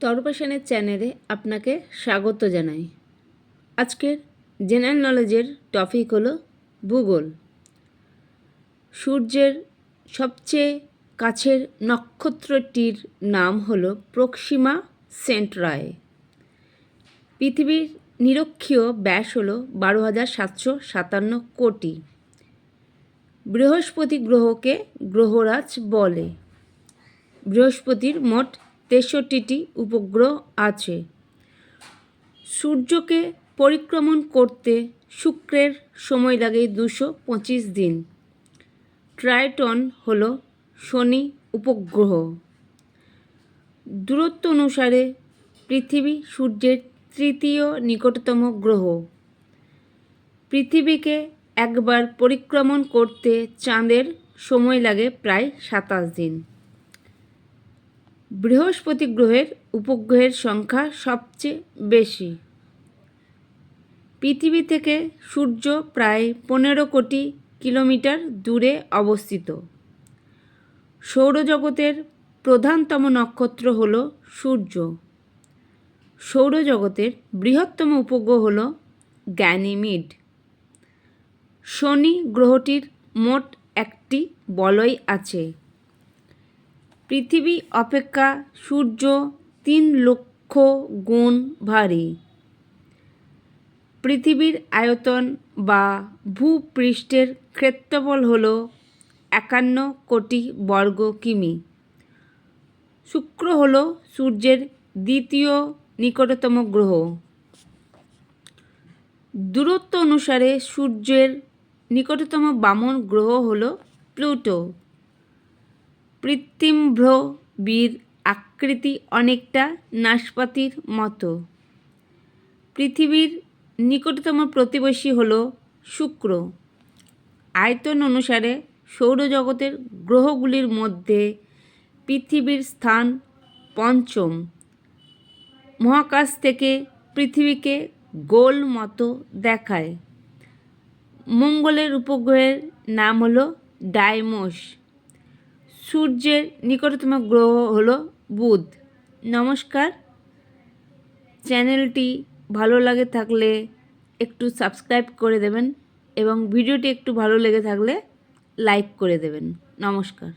তরপাশানের চ্যানেলে আপনাকে স্বাগত জানাই। আজকের জেনারেল নলেজের টপিক হলো ভূগোল। সূর্যের সবচেয়ে কাছের নক্ষত্রটির নাম হলো প্রক্সিমা সেন্টরায়। পৃথিবীর নিরক্ষীয় ব্যাস হলো 12,757 কোটি। বৃহস্পতি গ্রহকে গ্রহরাজ বলে। বৃহস্পতির মোট 63টি উপগ্রহ আছে। সূর্যকে পরিক্রমণ করতে শুক্রের সময় লাগে 225 দিন। ট্রাইটন হলো শনি উপগ্রহ। দূরত্ব অনুসারে পৃথিবী সূর্যের তৃতীয় নিকটতম গ্রহ। পৃথিবীকে একবার পরিক্রমণ করতে চাঁদের সময় লাগে প্রায় 27 দিন। বৃহস্পতি গ্রহের উপগ্রহের সংখ্যা সবচেয়ে বেশি। পৃথিবী থেকে সূর্য প্রায় 15 কোটি কিলোমিটার দূরে অবস্থিত। সৌরজগতের প্রধানতম নক্ষত্র হল সূর্য। সৌরজগতের বৃহত্তম উপগ্রহ হল গ্যানিমিড। শনি গ্রহটির মোট 1টি বলয় আছে। পৃথিবী অপেক্ষা সূর্য 3 লক্ষ গুণ ভারী। পৃথিবীর আয়তন বা ভূপৃষ্ঠের ক্ষেত্রফল হল 51 কোটি বর্গ কিমি। শুক্র হল সূর্যের দ্বিতীয় নিকটতম গ্রহ। দূরত্ব অনুসারে সূর্যের নিকটতম বামন গ্রহ হল প্লুটো। পৃথিবীর আকৃতি অনেকটা নাশপাতির মতো। পৃথিবীর নিকটতম প্রতিবেশী হল শুক্র। আয়তন অনুসারে সৌরজগতের গ্রহগুলির মধ্যে পৃথিবীর স্থান 5ম। মহাকাশ থেকে পৃথিবীকে গোল মতো দেখায়। মঙ্গলের উপগ্রহের নাম হল ডাইমোস। সূর্যের নিকটতম গ্রহ হল বুধ। নমস্কার। চ্যানেলটি ভালো লাগে থাকলে একটু সাবস্ক্রাইব করে দেবেন এবং ভিডিওটি একটু ভালো লেগে থাকলে লাইক করে দেবেন। নমস্কার।